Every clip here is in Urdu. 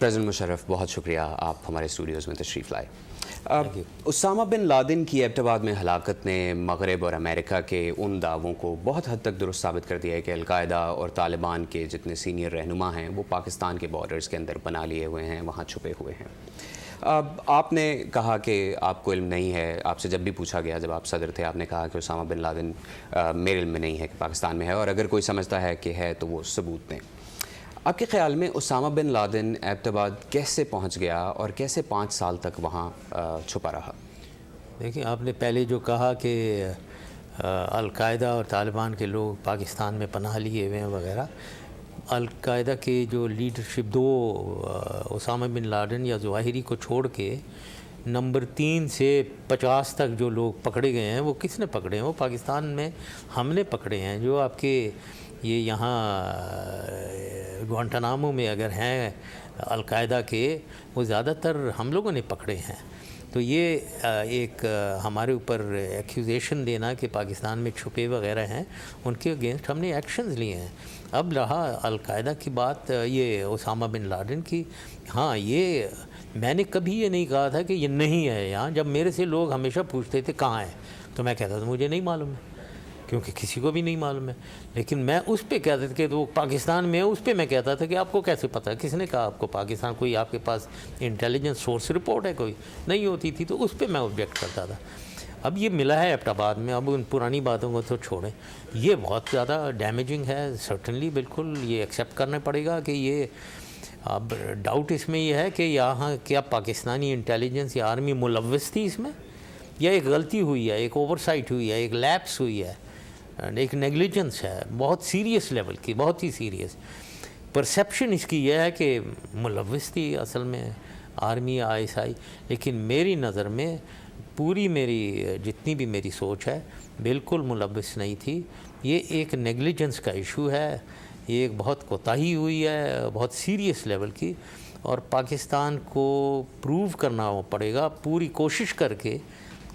پریزیڈنٹ مشرف، بہت شکریہ آپ ہمارے اسٹوڈیوز میں تشریف لائے۔ اسامہ بن لادن کی ایبٹ آباد میں ہلاکت نے مغرب اور امریکہ کے ان دعووں کو بہت حد تک درست ثابت کر دیا ہے کہ القاعدہ اور طالبان کے جتنے سینئر رہنما ہیں وہ پاکستان کے بارڈرز کے اندر بنا لیے ہوئے ہیں، وہاں چھپے ہوئے ہیں۔ آپ نے کہا کہ آپ کو علم نہیں ہے، آپ سے جب بھی پوچھا گیا جب آپ صدر تھے آپ نے کہا کہ اسامہ بن لادن میرے علم میں نہیں ہے کہ پاکستان میں ہے، اور اگر کوئی سمجھتا ہے کہ ہے تو وہ ثبوت دیں۔ آپ کے خیال میں اسامہ بن لادن ایبٹ آباد کیسے پہنچ گیا اور کیسے 5 سال تک وہاں چھپا رہا؟ دیکھیں، آپ نے پہلے جو کہا کہ القاعدہ اور طالبان کے لوگ پاکستان میں پناہ لیے ہوئے ہیں وغیرہ، القاعدہ کے جو لیڈرشپ دو اسامہ بن لادن یا ظواہری کو چھوڑ کے نمبر 3 سے 50 تک جو لوگ پکڑے گئے ہیں وہ کس نے پکڑے ہیں؟ وہ پاکستان میں ہم نے پکڑے ہیں۔ جو آپ کے یہ یہاں گوانٹانامو میں اگر ہیں القاعدہ کے، وہ زیادہ تر ہم لوگوں نے پکڑے ہیں۔ تو یہ ایک ہمارے اوپر ایکیوزیشن دینا کہ پاکستان میں چھپے وغیرہ ہیں، ان کے اگینسٹ ہم نے ایکشنز لیے ہیں۔ اب رہا القاعدہ کی بات، یہ اسامہ بن لادن کی، ہاں یہ میں نے کبھی یہ نہیں کہا تھا کہ یہ نہیں ہے یہاں۔ جب میرے سے لوگ ہمیشہ پوچھتے تھے کہاں ہے تو میں کہتا تھا مجھے نہیں معلوم ہے، کیونکہ کسی کو بھی نہیں معلوم ہے۔ لیکن میں اس پہ کہتا تھا کہ وہ پاکستان میں ہے، اس پہ میں کہتا تھا کہ آپ کو کیسے پتہ ہے؟ کس نے کہا آپ کو پاکستان؟ کوئی آپ کے پاس انٹیلیجنس سورس رپورٹ ہے؟ کوئی نہیں ہوتی تھی، تو اس پہ میں آبجیکٹ کرتا تھا۔ اب یہ ملا ہے ایبٹ آباد میں، اب ان پرانی باتوں کو تو چھوڑیں، یہ بہت زیادہ ڈیمیجنگ ہے سرٹنلی، بالکل یہ ایکسیپٹ کرنا پڑے گا کہ یہ اب ڈاؤٹ اس میں یہ ہے کہ یہاں کیا پاکستانی انٹیلیجنس یا آرمی ملوث تھی اس میں، یا ایک غلطی ہوئی ہے، ایک اوور سائٹ ہوئی ہے، ایک لیپس ہوئی ہے، ایک نیگلیجنس ہے بہت سیریس لیول کی، بہت ہی سیریس۔ پرسیپشن اس کی یہ ہے کہ ملوث تھی اصل میں آرمی یا ISI، لیکن میری نظر میں پوری میری جتنی بھی میری سوچ ہے بالکل ملوث نہیں تھی۔ یہ ایک نیگلیجنس کا ایشو ہے، یہ ایک بہت کوتاہی ہوئی ہے بہت سیریس لیول کی، اور پاکستان کو پروو کرنا پڑے گا پوری کوشش کر کے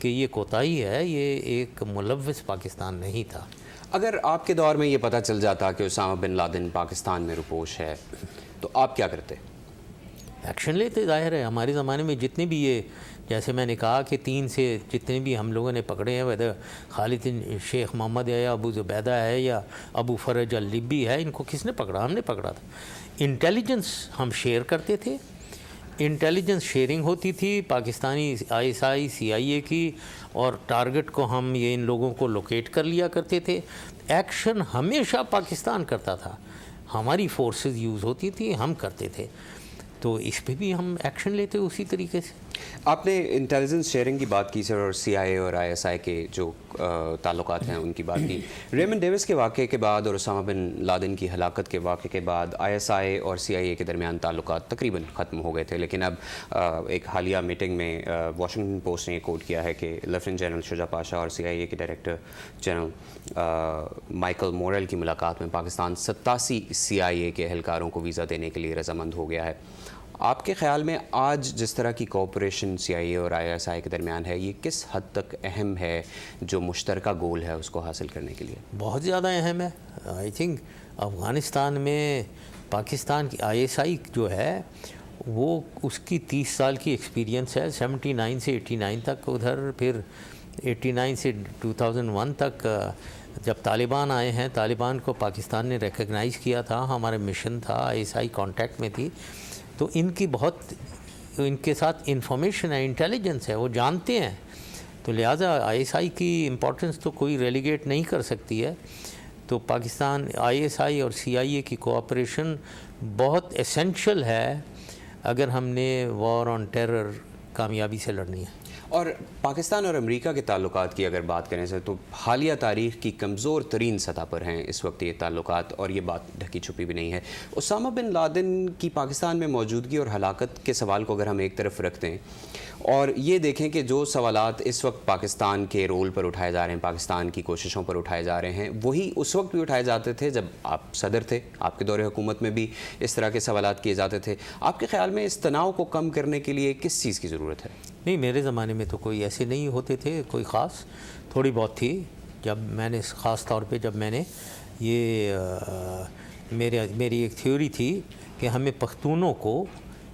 کہ یہ کوتاہی ہے، یہ ایک ملوث پاکستان نہیں تھا۔ اگر آپ کے دور میں یہ پتہ چل جاتا کہ اسامہ بن لادن پاکستان میں روپوش ہے تو آپ کیا کرتے؟ ایکشن لیتے، ظاہر ہے۔ ہمارے زمانے میں جتنے بھی یہ، جیسے میں نے کہا کہ 3 سے جتنے بھی ہم لوگوں نے پکڑے ہیں، ویدر خالد شیخ محمد ہے یا ابو زبیدہ ہے یا ابو فرج اللیبی ہے، ان کو کس نے پکڑا؟ ہم نے پکڑا تھا۔ انٹیلیجنس ہم شیئر کرتے تھے، انٹیلیجنس شیئرنگ ہوتی تھی پاکستانی ISI CIA کی، اور ٹارگٹ کو ہم یہ ان لوگوں کو لوکیٹ کر لیا کرتے تھے۔ ایکشن ہمیشہ پاکستان کرتا تھا، ہماری فورسز یوز ہوتی تھی، ہم کرتے تھے، تو اس پہ بھی ہم ایکشن لیتے اسی طریقے سے۔ آپ نے انٹیلیجنس شیئرنگ کی بات کی سر، اور CIA اور ISI کے جو تعلقات ہیں ان کی بات کی۔ ریمنڈ ڈیوس کے واقعے کے بعد اور اسامہ بن لادن کی ہلاکت کے واقعے کے بعد ISI اور CIA کے درمیان تعلقات تقریباً ختم ہو گئے تھے، لیکن اب ایک حالیہ میٹنگ میں واشنگٹن پوسٹ نے یہ کوٹ کیا ہے کہ لیفٹیننٹ جنرل شجاع پاشا اور CIA کے ڈائریکٹر جنرل مائیکل مورل کی ملاقات میں پاکستان 87 CIA کے اہلکاروں کو ویزا دینے کے لیے رضامند ہو گیا ہے۔ آپ کے خیال میں آج جس طرح کی کوآپریشن CIA اور ISI کے درمیان ہے، یہ کس حد تک اہم ہے جو مشترکہ گول ہے اس کو حاصل کرنے کے لیے؟ بہت زیادہ اہم ہے۔ آئی تھنک افغانستان میں پاکستان کی ISI جو ہے وہ اس کی 30 سال کی ایکسپیرینس ہے، 79 سے 89 تک ادھر، پھر 89 سے 2001 تک جب طالبان آئے ہیں، طالبان کو پاکستان نے ریکگنائز کیا تھا، ہمارا مشن تھا، ISI کانٹیکٹ میں تھی، تو ان کی بہت ان کے ساتھ انفارمیشن ہے، انٹیلیجنس ہے، وہ جانتے ہیں، تو لہٰذا ISI کی امپورٹنس تو کوئی ریلیگیٹ نہیں کر سکتی ہے۔ تو پاکستان ISI اور CIA کی کوآپریشن بہت اسینشل ہے اگر ہم نے وار آن ٹیرر کامیابی سے لڑنی ہے۔ اور پاکستان اور امریکہ کے تعلقات کی اگر بات کریں سر، تو حالیہ تاریخ کی کمزور ترین سطح پر ہیں اس وقت یہ تعلقات، اور یہ بات ڈھکی چھپی بھی نہیں ہے۔ اسامہ بن لادن کی پاکستان میں موجودگی اور ہلاکت کے سوال کو اگر ہم ایک طرف رکھتے ہیں اور یہ دیکھیں کہ جو سوالات اس وقت پاکستان کے رول پر اٹھائے جا رہے ہیں، پاکستان کی کوششوں پر اٹھائے جا رہے ہیں، وہی اس وقت بھی اٹھائے جاتے تھے جب آپ صدر تھے، آپ کے دور حکومت میں بھی اس طرح کے سوالات کیے جاتے تھے۔ آپ کے خیال میں اس تناؤ کو کم کرنے کے لیے کس چیز کی ضرورت ہے؟ نہیں، میرے زمانے میں تو کوئی ایسے نہیں ہوتے تھے، کوئی خاص، تھوڑی بہت تھی۔ جب میں نے خاص طور پہ جب میں نے یہ میری ایک تھیوری تھی کہ ہمیں پختونوں کو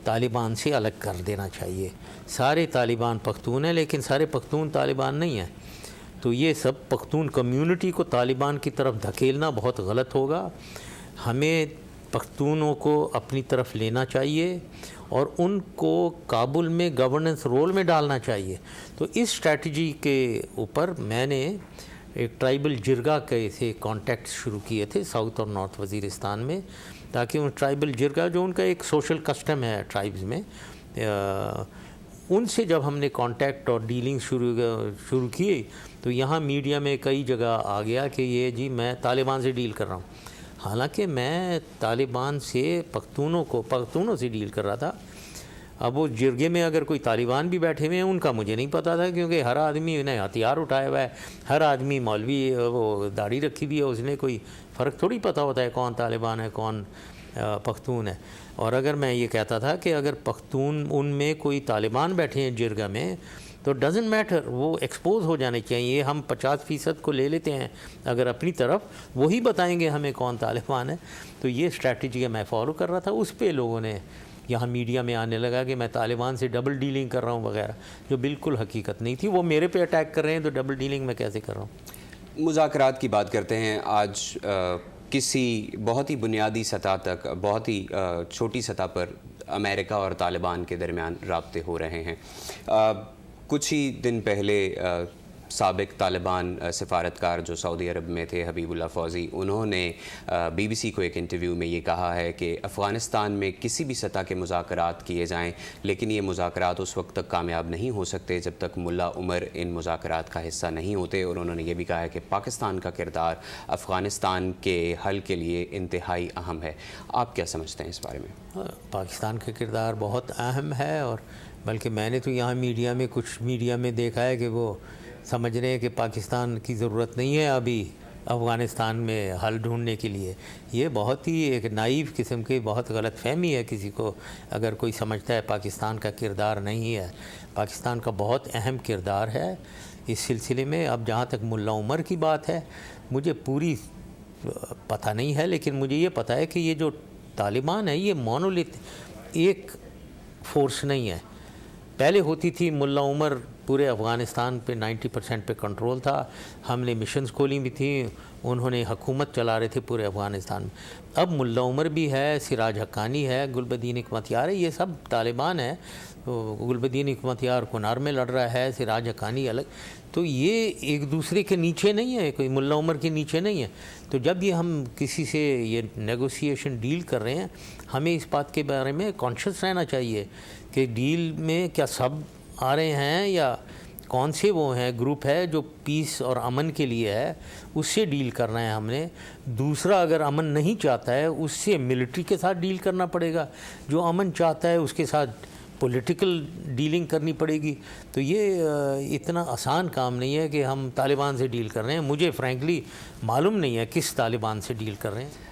طالبان سے الگ کر دینا چاہیے. سارے طالبان پختون ہیں لیکن سارے پختون طالبان نہیں ہیں. تو یہ سب پختون کمیونٹی کو طالبان کی طرف دھکیلنا بہت غلط ہوگا. ہمیں پختونوں کو اپنی طرف لینا چاہیے اور ان کو کابل میں گورننس رول میں ڈالنا چاہیے. تو اس اسٹریٹجی کے اوپر میں نے ایک ٹرائبل جرگا کے سے کانٹیکٹ شروع کیے تھے ساؤتھ اور نارتھ وزیرستان میں, تاکہ ان ٹرائبل جرگا جو ان کا ایک سوشل کسٹم ہے ٹرائبز میں, ان سے جب ہم نے کانٹیکٹ اور ڈیلنگ شروع کی تو یہاں میڈیا میں کئی جگہ آ گیا کہ یہ جی میں طالبان سے ڈیل کر رہا ہوں. حالانکہ میں طالبان سے پختونوں سے ڈیل کر رہا تھا. اب وہ جرگے میں اگر کوئی طالبان بھی بیٹھے ہوئے ہیں ان کا مجھے نہیں پتہ تھا, کیونکہ ہر آدمی نے ہتھیار اٹھایا ہوا ہے, ہر آدمی مولوی وہ داڑھی رکھی ہوئی ہے, اس نے کوئی فرق تھوڑی پتہ ہوتا ہے کون طالبان ہے کون پختون ہے. اور اگر میں یہ کہتا تھا کہ اگر پختون ان میں کوئی طالبان بیٹھے ہیں جرگا میں تو ڈزنٹ میٹر, وہ ایکسپوز ہو جانے چاہیے. ہم 50% کو لے لیتے ہیں اگر اپنی طرف, وہی بتائیں گے ہمیں کون طالبان ہے. تو یہ اسٹریٹجی میں فالو کر رہا تھا. اس پہ لوگوں نے یہاں میڈیا میں آنے لگا کہ میں طالبان سے ڈبل ڈیلنگ کر رہا ہوں وغیرہ, جو بالکل حقیقت نہیں تھی. وہ میرے پہ اٹیک کر رہے ہیں تو ڈبل ڈیلنگ میں کیسے کر رہا ہوں. مذاکرات کی بات کرتے ہیں. آج کسی بہت ہی بنیادی سطح تک, بہت ہی چھوٹی سطح پر امریکہ اور طالبان کے درمیان رابطے ہو رہے ہیں. کچھ ہی دن پہلے سابق طالبان سفارتکار جو سعودی عرب میں تھے حبیب اللہ فوزی, انہوں نے بی بی سی کو ایک انٹرویو میں یہ کہا ہے کہ افغانستان میں کسی بھی سطح کے مذاکرات کیے جائیں لیکن یہ مذاکرات اس وقت تک کامیاب نہیں ہو سکتے جب تک ملا عمر ان مذاکرات کا حصہ نہیں ہوتے. اور انہوں نے یہ بھی کہا ہے کہ پاکستان کا کردار افغانستان کے حل کے لیے انتہائی اہم ہے. آپ کیا سمجھتے ہیں اس بارے میں؟ پاکستان کا کردار بہت اہم ہے, اور بلکہ میں نے تو یہاں کچھ میڈیا میں دیکھا ہے کہ وہ سمجھ رہے ہیں کہ پاکستان کی ضرورت نہیں ہے ابھی افغانستان میں حل ڈھونڈنے کے لیے. یہ بہت ہی ایک نائیو قسم کی بہت غلط فہمی ہے کسی کو اگر کوئی سمجھتا ہے پاکستان کا کردار نہیں ہے. پاکستان کا بہت اہم کردار ہے اس سلسلے میں. اب جہاں تک ملا عمر کی بات ہے, مجھے پوری پتہ نہیں ہے, لیکن مجھے یہ پتہ ہے کہ یہ جو طالبان ہے یہ مونولیت ایک فورس نہیں ہے. پہلے ہوتی تھی ملا عمر پورے افغانستان پہ 90% پہ کنٹرول تھا. ہم نے مشنز کھولی بھی تھیں, انہوں نے حکومت چلا رہے تھے پورے افغانستان میں. اب ملا عمر بھی ہے, سراج حقانی ہے, گلبدین حکمتیار ہے, یہ سب طالبان ہے. گلبدین حکمتیار کنار میں لڑ رہا ہے, سراج حقانی الگ. تو یہ ایک دوسرے کے نیچے نہیں ہے, کوئی ملا عمر کے نیچے نہیں ہے. تو جب یہ ہم کسی سے یہ نیگوسیشن ڈیل کر رہے ہیں, ہمیں اس بات کے بارے میں کانشیس رہنا چاہیے کہ ڈیل میں کیا سب آ رہے ہیں یا کون سے وہ ہیں گروپ ہے جو پیس اور امن کے لیے ہے, اس سے ڈیل کرنا ہے ہم نے. دوسرا اگر امن نہیں چاہتا ہے اس سے ملٹری کے ساتھ ڈیل کرنا پڑے گا, جو امن چاہتا ہے اس کے ساتھ پولیٹیکل ڈیلنگ کرنی پڑے گی. تو یہ اتنا آسان کام نہیں ہے کہ ہم طالبان سے ڈیل کر رہے ہیں. مجھے فرینکلی معلوم نہیں ہے کس طالبان سے ڈیل کر رہے ہیں.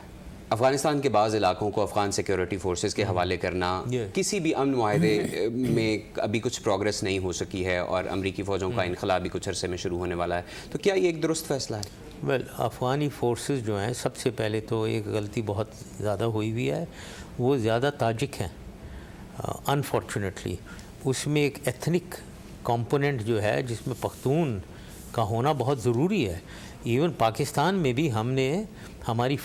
افغانستان کے بعض علاقوں کو افغان سیکیورٹی فورسز کے حوالے کرنا کسی بھی امن معاہدے میں ابھی کچھ پروگرس نہیں ہو سکی ہے, اور امریکی فوجوں کا انخلا بھی کچھ عرصے میں شروع ہونے والا ہے. تو کیا یہ ایک درست فیصلہ ہے؟ افغانی فورسز جو ہیں, سب سے پہلے تو ایک غلطی بہت زیادہ ہوئی ہوئی ہے, وہ زیادہ تاجک ہیں انفارچونیٹلی. اس میں ایک ایتھنک کمپوننٹ جو ہے جس میں پختون کا ہونا بہت ضروری ہے. ایون پاکستان میں بھی ہم نے ہماری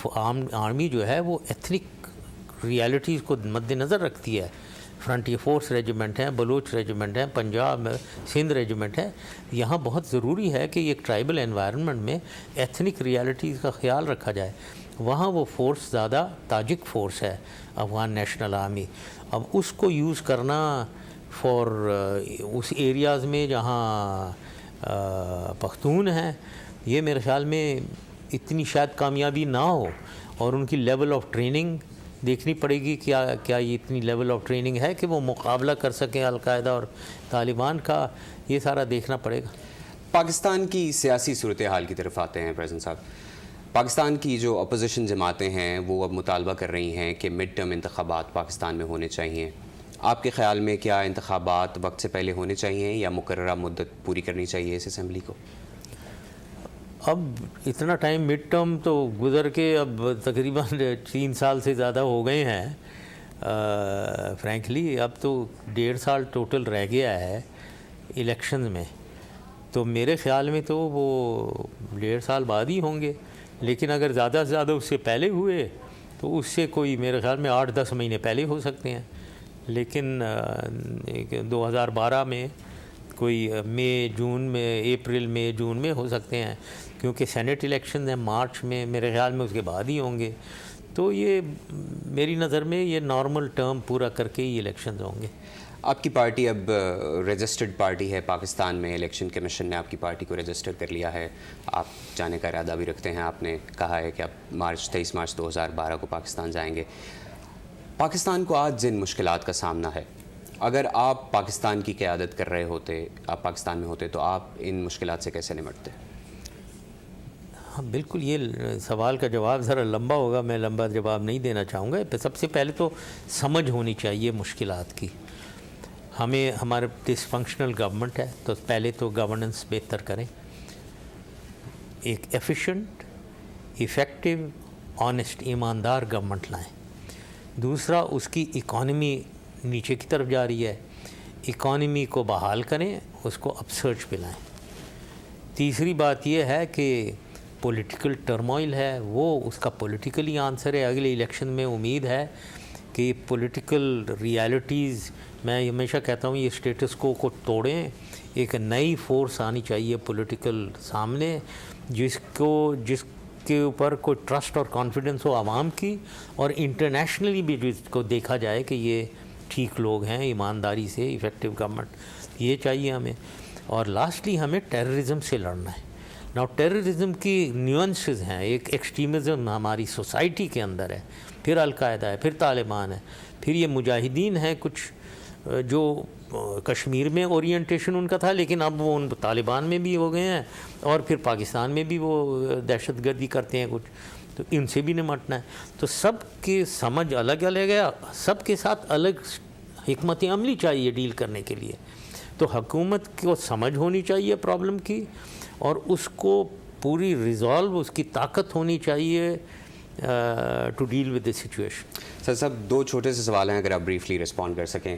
آرمی جو ہے وہ ایتھنک ریالٹیز کو مد نظر رکھتی ہے. فرنٹیئر فورس ریجیمنٹ ہیں, بلوچ ریجیمنٹ ہیں, پنجاب میں سندھ ریجیمنٹ ہے. یہاں بہت ضروری ہے کہ ایک ٹرائبل انوائرنمنٹ میں ایتھنک ریالٹیز کا خیال رکھا جائے. وہاں وہ فورس زیادہ تاجک فورس ہے, افغان نیشنل آرمی. اب اس کو یوز کرنا فار اس ایریاز میں جہاں پختون ہیں, یہ میرے خیال میں اتنی شاید کامیابی نہ ہو. اور ان کی لیول آف ٹریننگ دیکھنی پڑے گی, کیا یہ اتنی لیول آف ٹریننگ ہے کہ وہ مقابلہ کر سکیں القاعدہ اور طالبان کا. یہ سارا دیکھنا پڑے گا. پاکستان کی سیاسی صورتحال کی طرف آتے ہیں پریزیڈنٹ صاحب. پاکستان کی جو اپوزیشن جماعتیں ہیں وہ اب مطالبہ کر رہی ہیں کہ مڈ ٹرم انتخابات پاکستان میں ہونے چاہیے. آپ کے خیال میں کیا انتخابات وقت سے پہلے ہونے چاہیے یا مقررہ مدت پوری کرنی چاہیے اس اسمبلی کو؟ اب اتنا ٹائم مڈ ٹرم تو گزر کے اب تقریباً 3 سال سے زیادہ ہو گئے ہیں. فرینکلی اب تو 1.5 سال ٹوٹل رہ گیا ہے الیکشن میں، تو میرے خیال میں تو وہ 1.5 سال بعد ہی ہوں گے، لیکن اگر زیادہ سے زیادہ اس سے پہلے ہوئے تو اس سے کوئی میرے خیال میں 8-10 مہینے پہلے ہو سکتے ہیں، لیکن 2012 میں کوئی مئی جون میں، اپریل مئی جون میں ہو سکتے ہیں، کیونکہ سینٹ الیکشن ہیں مارچ میں، میرے خیال میں اس کے بعد ہی ہوں گے، تو یہ میری نظر میں یہ نارمل ٹرم پورا کر کے ہی الیکشنز ہوں گے۔ آپ کی پارٹی اب رجسٹرڈ پارٹی ہے پاکستان میں، الیکشن کمیشن نے آپ کی پارٹی کو رجسٹر کر لیا ہے، آپ جانے کا ارادہ بھی رکھتے ہیں، آپ نے کہا ہے کہ آپ 23 مارچ 2012 کو پاکستان جائیں گے۔ پاکستان کو آج جن مشکلات کا سامنا ہے، اگر آپ پاکستان کی قیادت کر رہے ہوتے، آپ پاکستان میں ہوتے، تو آپ ان مشکلات سے کیسے نمٹتے؟ ہاں بالکل، یہ سوال کا جواب ذرا لمبا ہوگا، میں لمبا جواب نہیں دینا چاہوں گا۔ سب سے پہلے تو سمجھ ہونی چاہیے مشکلات کی۔ ہمیں ہمارے ڈس فنکشنل گورنمنٹ ہے، تو پہلے تو گورننس بہتر کریں، ایک ایفیشینٹ، ایفیکٹو، آنیسٹ، ایماندار گورنمنٹ لائیں۔ دوسرا، اس کی اکانومی نیچے کی طرف جا رہی ہے، اکانومی کو بحال کریں، اس کو اپ سرچ پہ لائیں۔ تیسری بات یہ ہے کہ پولیٹیکل ٹرموائل ہے، وہ اس کا پولیٹیکلی آنسر ہے۔ اگلے الیکشن میں امید ہے کہ پولیٹیکل ریالٹیز، میں ہمیشہ کہتا ہوں یہ اسٹیٹس کو توڑیں، ایک نئی فورس آنی چاہیے پولیٹیکل سامنے، جس کے اوپر کوئی ٹرسٹ اور کانفیڈنس ہو عوام کی، اور انٹرنیشنلی بھی جس کو دیکھا جائے کہ یہ ٹھیک لوگ ہیں، ایمانداری سے، ایفیکٹو گورنمنٹ، یہ چاہیے ہمیں۔ اور لاسٹلی ہمیں ٹیررزم سے لڑنا ہے۔ ناؤ ٹیررزم کی نیوانسز ہیں، ایک ایکسٹریمزم ہماری سوسائٹی کے اندر ہے، پھر القاعدہ ہے، پھر طالبان ہے، پھر یہ مجاہدین ہیں کچھ جو کشمیر میں اورینٹیشن ان کا تھا، لیکن اب وہ ان طالبان میں بھی ہو گئے ہیں، اور پھر پاکستان میں بھی وہ دہشت گردی کرتے ہیں کچھ، تو ان سے بھی نمٹنا ہے۔ تو سب کی سمجھ الگ الگ ہے، سب کے ساتھ الگ حکمت عملی چاہیے ڈیل کرنے کے لیے۔ تو حکومت کو سمجھ ہونی چاہیے پرابلم کی، اور اس کو پوری ریزالو، اس کی طاقت ہونی چاہیے to deal with the situation. Sir صاحب، 2 چھوٹے سے سوال ہیں، اگر آپ بریفلی رسپونڈ کر سکیں۔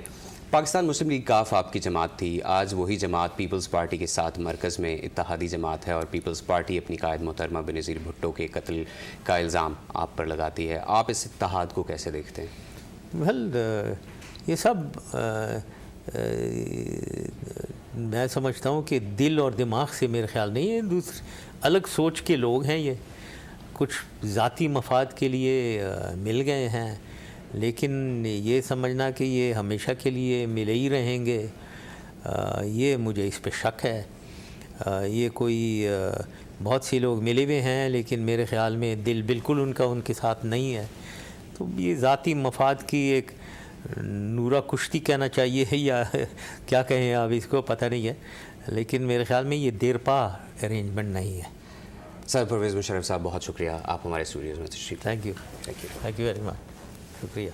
پاکستان مسلم لیگ کاف آپ کی جماعت تھی، آج وہی جماعت پیپلز پارٹی کے ساتھ مرکز میں اتحادی جماعت ہے، اور پیپلز پارٹی اپنی قائد محترمہ بنظیر بھٹو کے قتل کا الزام آپ پر لگاتی ہے۔ آپ اس اتحاد کو کیسے دیکھتے ہیں؟ یہ سب میں سمجھتا ہوں کہ دل اور دماغ سے میرے خیال نہیں ہے، دوسرے الگ سوچ کے لوگ ہیں، یہ کچھ ذاتی مفاد کے لیے مل گئے ہیں، لیکن یہ سمجھنا کہ یہ ہمیشہ کے لیے ملے ہی رہیں گے، یہ مجھے اس پہ شک ہے۔ یہ کوئی بہت سے لوگ ملے ہوئے ہیں، لیکن میرے خیال میں دل بالکل ان کے ساتھ نہیں ہے، تو یہ ذاتی مفاد کی ایک نورا کشتی کہنا چاہیے یا کیا کہیں اب اس کو پتہ نہیں ہے، لیکن میرے خیال میں یہ دیر پا ارینجمنٹ نہیں ہے۔ سر پرویز مشرف صاحب، بہت شکریہ، آپ ہمارے اسٹوڈیوز میں تشریف۔ تھینک یو ویری مچ، شکریہ۔